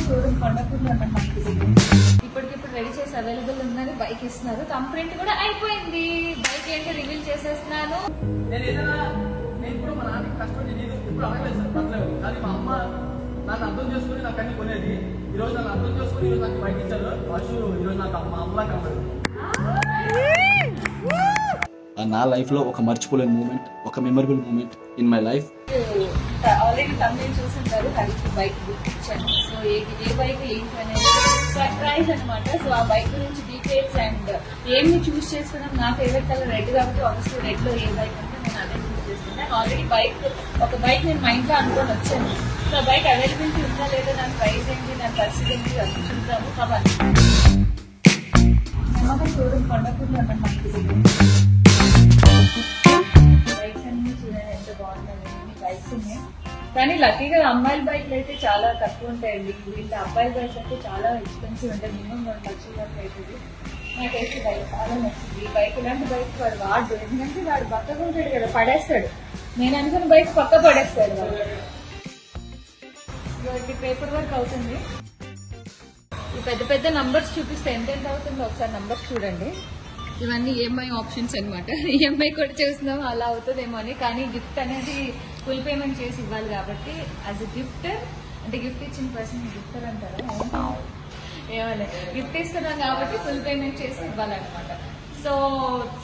Showroom కొండపూర్లో ఇప్పటికిప్పుడు ready చేసి available ఉందని బైక్ ఇస్తున్నారు. కంప్లైంట్ కూడా అయిపోయింది. బైక్ ఏంటో రివీల్ చేసేస్తున్నాను. మా అమ్మ నన్ను అర్థం చేసుకుని నాకు అన్ని కొనేది. ఈ రోజు నన్ను అర్థం చేసుకుని ఈరోజు నాకు బైక్ ఇచ్చారు. వర్షు ఈరోజు నాకు మా అమ్మలా కావాలి. నా లైఫ్ లో ఒక మర్చిపోలేని మూమెంట్, ఒక memorable moment in my life. Already complaint చూసింటారు. హరికి బైక్ గిఫ్ట్ ఇచ్చాను. సో ఏ బైక్ ఏంటి అనేది సర్ప్రైజ్ అనమాట. సో ఆ బైక్ గురించి డీటెయిల్స్ అండ్ ఏమి చూస్ చేసుకున్నాం. నా ఫేవరెట్ కలర్ రెడ్ కాబట్టి ఆబ్వియస్లీ రెడ్ లో ఏ బైక్ అంటే నేను అదే చూస్ చేసుకున్నాను. ఆల్రెడీ ఒక బైక్ నేను మా ఇంట్లో అనుకొని వచ్చాను. సో బైక్ అవైలబిలిటీ ఉందా లేదా, దాని ప్రైస్ ఏంటి, దాని పరిస్థితి ఏంటి అది చూద్దాము. కాబట్టి నమ్మకం షోరూమ్ కొండపూర్లో బైక్స్ అన్ని చూడండి ఎంత బాగున్నాయి. బైక్స్ ఉన్నాయి కానీ లక్కీగా అమ్మాయిల బైక్లు అయితే చాలా తక్కువ ఉంటాయండి. వీళ్ళ అబ్బాయిల బైక్స్ అయితే చాలా ఎక్స్పెన్సివ్ ఉంటాయి. మినిమం 2 లక్షల వరకు అవుతుంది. నాకైతే బైక్ చాలా నచ్చింది. ఈ బైక్ ఇలాంటి బైక్ వాడు వాడు, ఎందుకంటే వాడు పక్కకు ఉంటాడు కదా, పడేస్తాడు. నేను అనుకున్న బైక్ పక్క పడేస్తాడు వాడు. ఇవాటి పేపర్ వర్క్ అవుతుంది. ఈ పెద్ద పెద్ద నంబర్స్ చూపిస్తే ఎంత అవుతుందో ఒకసారి నంబర్స్ చూడండి. ఇవన్నీ ఈఎంఐ ఆప్షన్స్ అనమాట. ఈఎంఐ కూడా చూస్తున్నాం అలా అవుతుందేమో అని. కానీ గిఫ్ట్ అనేది ఫుల్ పేమెంట్ చేసి ఇవ్వాలి కాబట్టి యాజ్ ఎ గిఫ్టర్, అంటే గిఫ్ట్ ఇచ్చిన పర్సన్ గిఫ్టర్ అంటారా, ఏమలే గిఫ్ట్ ఇస్తున్నాం కాబట్టి ఫుల్ పేమెంట్ చేసి ఇవ్వాలన్నమాట. సో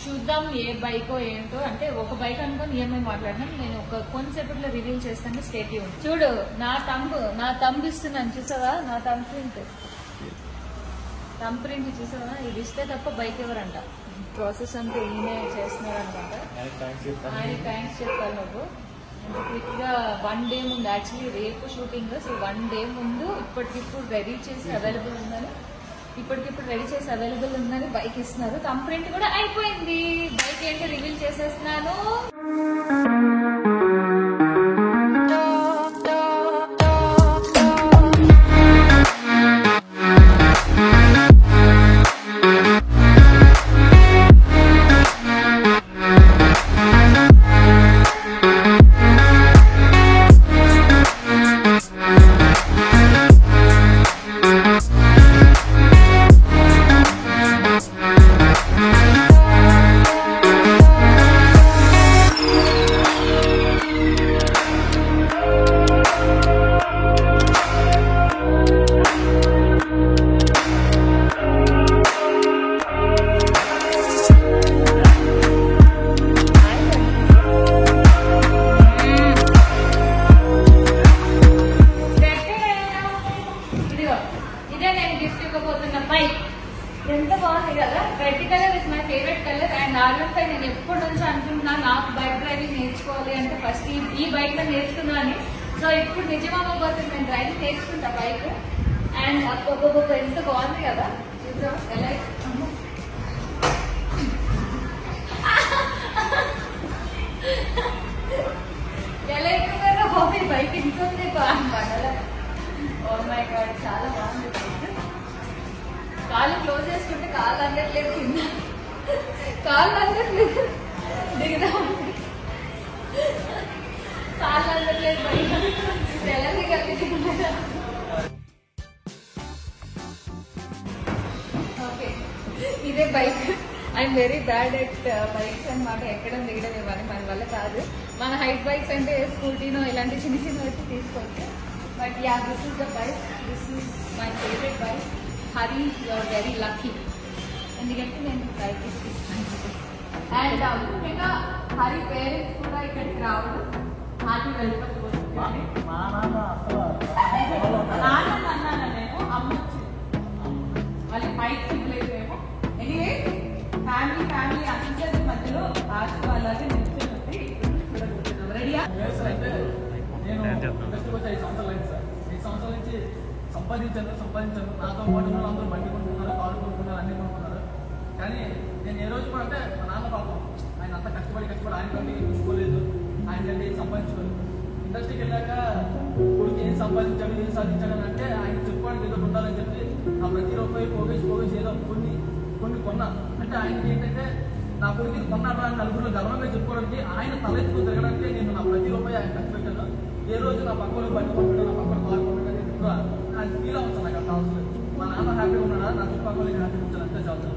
చూద్దాం ఏ బైకో ఏంటో. అంటే ఒక బైక్ అనుకొని ఈఎంఐ మాట్లాడినాం. నేను ఒక కొంతసేపట్లో రివీల్ చేస్తాను. స్టేట్ ఉంది. చూడు నా తంబు ఇస్తున్నాను చూసావా, నా తంబ్ ప్రింట్ చూసావా. ఇది ఇస్తే తప్ప బైక్ ఎవరంట. ప్రాసెస్ అంతా ఈయనే చేస్తున్నారు అనమాట. ఆయన థ్యాంక్స్ చెప్పాలి నువ్వు. క్విక్ గా 1 డే ముందు, యాక్చువల్లీ రేపు షూటింగ్. సో 1 డే ముందు ఇప్పటికిప్పుడు రెడీ చేసి అవైలబుల్ ఉందని బైక్ ఇస్తున్నారు. కంప్లైంట్ కూడా అయిపోయింది. బైక్ ఏంటో రివీల్ చేసేస్తున్నాను. ఎంత బాగుంది కదా. Red colour is my favourite colour. And R15 నేను ఎప్పటి నుంచో అనుకుంటున్నా నాకు బైక్ డ్రైవింగ్ నేర్చుకోవాలి అంటే ఫస్ట్ ఈ బైక్ లో నేర్చుకున్నాను. సో ఇప్పుడు నిజమవ్వబోతుంది. నేను డ్రైవింగ్ నేర్చుకుంటా బైక్. అండ్ ఒక్కొక్క ఎంత బాగుంది కదా. చూద్దాం ఎలా ఎలా ఎక్కువ బాబీ బైక్ ఇంకొంది బాగుంది. ఓ మై గాడ్ చాలా బాగుంది. కాళ్ళు క్లోజ్ చేసుకుంటే కాళ్ళు అందట్లేదు, కింద కాళ్ళు అందట్లేదు, దిగుదా కాళ్ళు అందట్లేదు. బయట ఎలా దిగలుగుతుందా. ఓకే ఇదే bike. I'm very bad at bikes అనమాట. ఎక్కడం దిగడం ఇవ్వాలి మన వల్ల కాదు. మన హైట్ బైక్స్ అంటే స్కూటీనో ఇలాంటి చిన్న చిన్న వచ్చి తీసుకోవచ్చు. But ya this is the bike. This is my favourite bike. Hari you are very lucky. ఎందుకంటే నేను బైక్ ఇస్తాను. అండ్ ముఖ్యంగా హరి పేరెంట్స్ కూడా ఇక్కడికి రావడం హ్యాపీ వెల్కమ్. అన్నాను నేను, అమ్మ వచ్చింది వాళ్ళకి బైక్ సిగ్గులేదేమో. ఎనీవేస్ ఫ్యామిలీ అందరి మధ్యలో ఆశీర్వాదాలు నిల్చున్నది. రెడీయా? నేను ఇండస్ట్రీకి వచ్చి 5 సంవత్సరాలు అయింది సార్. 5 సంవత్సరాల నుంచి సంపాదించాను. నాతో పాటు అందరూ బండి కొనుక్కున్నారు, కారు కొనుక్కున్నారు, అన్ని కొనుక్కున్నారు. కానీ నేను ఏ రోజు కూడా అంటే మా నాన్న పాపం ఆయన అంత కష్టపడి ఆయన కంటే చూసుకోలేదు, ఆయన కంటే ఏం సంపాదించుకోలేదు. ఇండస్ట్రీకి వెళ్ళాక కొడుకు ఏం సంపాదించాడు, ఏం సాధించాడు అని అంటే ఆయన చెప్పుకోవడానికి ఏదో ఉండాలని చెప్పి ఆ ప్రతి రూపాయి పోగేసి ఏదో కొన్ని కొన్నా. అంటే ఆయనకి ఏంటంటే నా కొడుకు కొన్నాడు అని నలుగురిలో గర్వంగా చెప్పుకోవడానికి, ఆయన తలెత్తుకు తిరగడానికి నేను నా ప్రతి రూపాయి ఆయన ఖర్చు పెట్టాను. ఏ రోజు నా పక్కన బండి కొనుక్కుంటాను, నా పక్కన కారు కొనుక్కుంటాను, ఆయన అంత ఫీల్ అవుతుంది నాకు అంత అవసరం లేదు. మా నాన్న హ్యాపీగా ఉన్నాడా, నా చుట్టుపక్కల హ్యాపీగా ఉంచాలి అంతే చాలు.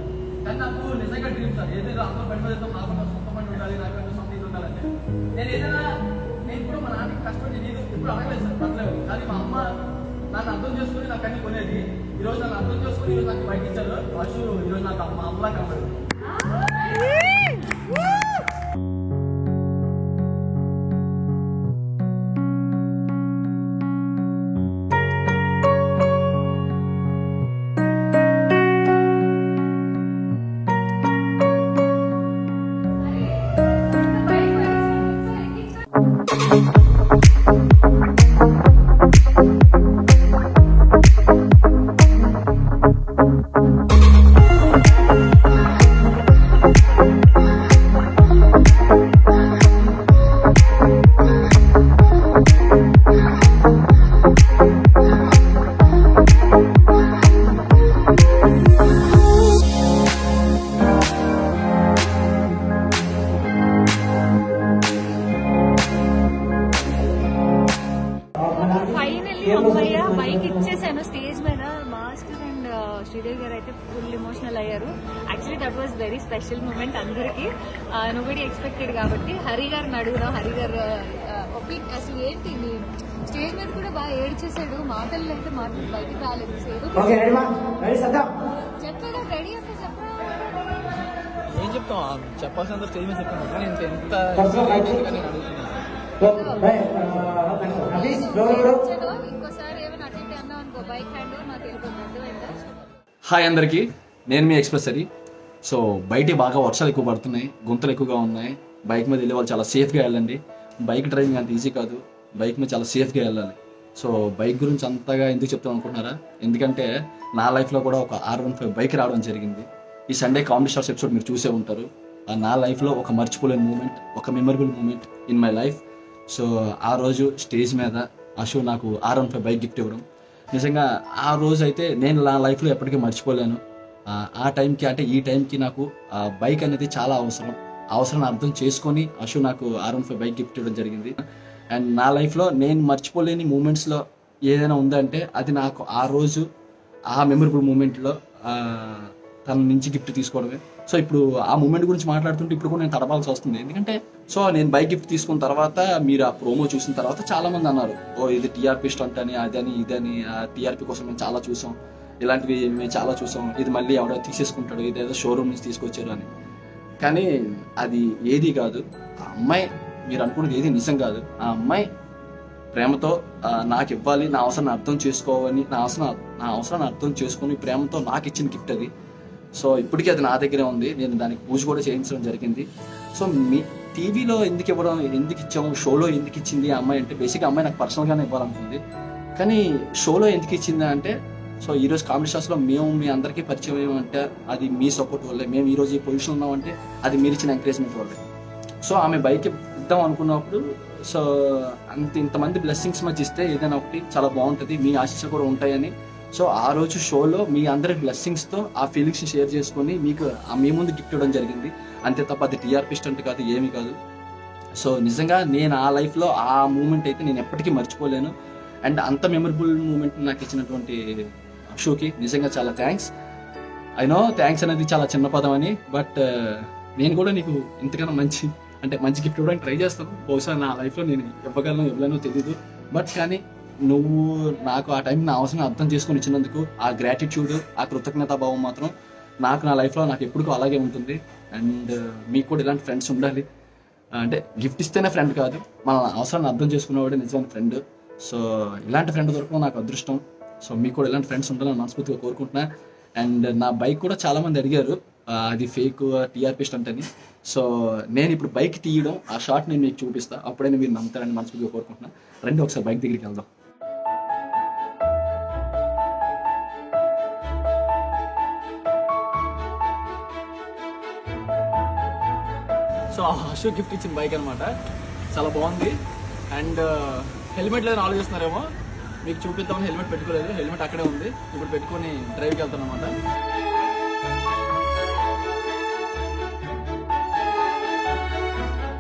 కానీ నాకు నిజంగా డ్రీమ్ సార్, ఏదైనా అందరూ బండి మీద వెళ్తాం, నాకు సొంత బండి ఉండాలి, నాకు సొంత ఇది ఉండాలంటే నేను ఇప్పుడు మా నాన్నకి కష్టపడి నేను ఇప్పుడు అడగలేదు సార్, పర్లేదు. కానీ మా అమ్మ నన్ను అర్థం చేసుకుని నాకు అన్ని కొనేది. ఈరోజు నన్ను అర్థం చేసుకుని ఈరోజు నాకు బయట ఇచ్చారు. అశు ఈరోజు నాకు మా అమ్మలా కనబడింది. అమ్మయ్య బైక్ ఇచ్చేసాను స్టేజ్ మీద. మాస్టర్ అండ్ శ్రీదేవి గారు అయితే ఫుల్ ఎమోషనల్ అయ్యారు. Actually that was very special moment అందరికి. నోబడీ ఎక్స్పెక్టెడ్ కాబట్టి హరి గారిని అడుగుదాం. హరి గారు అసలు ఏంటి స్టేజ్ మీద కూడా బాగా ఏడ్చేసాడు. మాటలు అయితే మాటలు బయటకు రాలేదు. చెప్పాడా రెడీ అంటే చెప్పరా? ఏం చెప్తాం, చెప్పాల్సిన స్టేజ్ మీద చెప్పాను కానీ ఎంత ఇంకోసారి ఏమైనా అటెండ్ అన్నావు అనుకో బైక్ హ్యాండ్ నాకు వెళ్ళిపోతుంది. హాయ్ అందరికీ, నేను మీ ఎక్స్ప్రెస్ హరి. సో బయట బాగా వర్షాలు ఎక్కువ పడుతున్నాయి, గుంతలు ఎక్కువగా ఉన్నాయి. బైక్ మీద వెళ్ళే వాళ్ళు చాలా సేఫ్గా వెళ్ళండి. బైక్ డ్రైవింగ్ అంత ఈజీ కాదు, బైక్ మీద చాలా సేఫ్గా వెళ్ళాలి. సో బైక్ గురించి అంతగా ఎందుకు చెప్తాం అనుకుంటున్నారా? ఎందుకంటే నా లైఫ్లో కూడా ఒక R15 బైక్ రావడం జరిగింది. ఈ సండే కామెడీ స్టార్స్ ఎపిసోడ్ మీరు చూసే ఉంటారు. నా లైఫ్లో ఒక మర్చిపోలేని మూమెంట్, ఒక memorable moment in my life. So ఆ రోజు స్టేజ్ మీద అశు నాకు R15 బైక్ గిఫ్ట్ ఇవ్వడం నిజంగా ఆ రోజు అయితే నేను నా లైఫ్లో ఎప్పటికీ మర్చిపోలేను. ఆ టైంకి అంటే ఈ టైంకి నాకు బైక్ అనేది చాలా అవసరం అర్థం చేసుకొని అశు నాకు R15 బైక్ గిఫ్ట్ ఇవ్వడం జరిగింది. అండ్ నా లైఫ్లో నేను మర్చిపోలేని మూమెంట్స్లో ఏదైనా ఉందంటే అది నాకు ఆ రోజు ఆ మెమరబుల్ మూమెంట్లో తన నుంచి గిఫ్ట్ తీసుకోవడమే. సో ఇప్పుడు ఆ మూమెంట్ గురించి మాట్లాడుతుంటే ఇప్పుడు కూడా నేను తడపాల్సి వస్తుంది. ఎందుకంటే సో నేను బైక్ గిఫ్ట్ తీసుకున్న తర్వాత మీరు ఆ ప్రోమో చూసిన తర్వాత చాలా మంది అన్నారు, ఓ ఇది టీఆర్పీ స్టంట్ అని, అదని ఇదని, టీఆర్పీ కోసం మేము చాలా చూసాం, ఇలాంటివి మేము చాలా చూసాం, ఇది మళ్ళీ ఎవడో తీసేసుకుంటాడు, ఇదేదో షోరూమ్ నుంచి తీసుకొచ్చారు అని. కానీ అది ఏది కాదు. ఆ అమ్మాయి మీరు అనుకున్నది ఏది నిజం కాదు. ఆ అమ్మాయి ప్రేమతో నాకు ఇవ్వాలి, నా అవసరాన్ని అర్థం చేసుకోవాలి, నా అవసరాన్ని అర్థం చేసుకుని ప్రేమతో నాకు ఇచ్చిన గిఫ్ట్ అది. సో ఇప్పటికీ అది నా దగ్గరే ఉంది. నేను దానికి పూజ కూడా చేయించడం జరిగింది. సో మీ టీవీలో ఎందుకు ఇచ్చాము, షోలో ఎందుకు ఇచ్చింది ఆ అమ్మాయి అంటే బేసిక్గా అమ్మాయి నాకు పర్సనల్గానే ఇవ్వాలనుకుంది. కానీ షోలో ఎందుకు ఇచ్చింది అంటే సో ఈరోజు కామెడీ స్టార్స్లో మేము మీ అందరికీ పరిచయం ఏమంటే అది మీ సపోర్ట్ వల్లే. మేము ఈరోజు ఈ పొజిషన్ ఉన్నామంటే అది మీరు ఇచ్చిన ఎంకరేజ్మెంట్ వల్లే. సో ఆమె బైక్ ఇద్దాం అనుకున్నప్పుడు సో ఇంతమంది బ్లెస్సింగ్స్ మధ్య ఇస్తే ఏదైనా ఒకటి చాలా బాగుంటుంది, మీ ఆశీస్సులు కూడా ఉంటాయని. సో ఆ రోజు షోలో మీ అందరి బ్లెస్సింగ్స్తో ఆ ఫీలింగ్స్ని షేర్ చేసుకొని మీకు మీ ముందు గిఫ్ట్ ఇవ్వడం జరిగింది. అంతే తప్ప అది టీఆర్పీ స్టంట్ కాదు, ఏమీ కాదు. సో నిజంగా నేను ఆ లైఫ్లో ఆ మూమెంట్ అయితే నేను ఎప్పటికీ మర్చిపోలేను. అండ్ అంత మెమరబుల్ మూమెంట్ నాకు ఇచ్చినటువంటి షోకి నిజంగా చాలా థ్యాంక్స్. ఐ నో థ్యాంక్స్ అనేది చాలా చిన్న పదం అని, బట్ నేను కూడా నీకు ఇంతకన్నా మంచి గిఫ్ట్ ఇవ్వడానికి ట్రై చేస్తాను. బహుశా నా లైఫ్లో నేను ఇవ్వలేనో తెలీదు, బట్ కానీ నువ్వు నాకు ఆ టైం నా అవసరం అర్థం చేసుకొని ఇచ్చినందుకు ఆ గ్రాటిట్యూడ్, ఆ కృతజ్ఞతా భావం మాత్రం నాకు నా లైఫ్లో నాకు ఎప్పటికూ అలాగే ఉంటుంది. అండ్ మీకు కూడా ఇలాంటి ఫ్రెండ్స్ ఉండాలి. అంటే గిఫ్ట్ ఇస్తేనే ఫ్రెండ్ కాదు, మన అవసరాన్ని అర్థం చేసుకునేవాడే నిజమైన ఫ్రెండ్. సో ఇలాంటి ఫ్రెండ్ దొరకడం నాకు అదృష్టం. సో మీకు కూడా ఇలాంటి ఫ్రెండ్స్ ఉండాలని మనస్ఫూర్తిగా కోరుకుంటున్నా. అండ్ నా బైక్ కూడా చాలామంది అడిగారు అది ఫేక్ టీఆర్పీ స్టంట్ అని. సో నేను ఇప్పుడు బైక్ తీయడం ఆ షాట్ నేను మీకు చూపిస్తా, అప్పుడైనా మీరు నమ్ముతారని మనస్ఫూర్తిగా కోరుకుంటున్నా. రండి ఒకసారి బైక్ దగ్గరికి వెళ్దాం. సో అశు గిఫ్ట్ ఇచ్చిన బైక్ అనమాట, చాలా బాగుంది. అండ్ హెల్మెట్ లేదని ఆలోచిస్తున్నారేమో, మీకు చూపిద్దామని హెల్మెట్ పెట్టుకోలేదు. హెల్మెట్ అక్కడే ఉంది, ఇప్పుడు పెట్టుకొని డ్రైవ్కి వెళ్తాను అనమాట.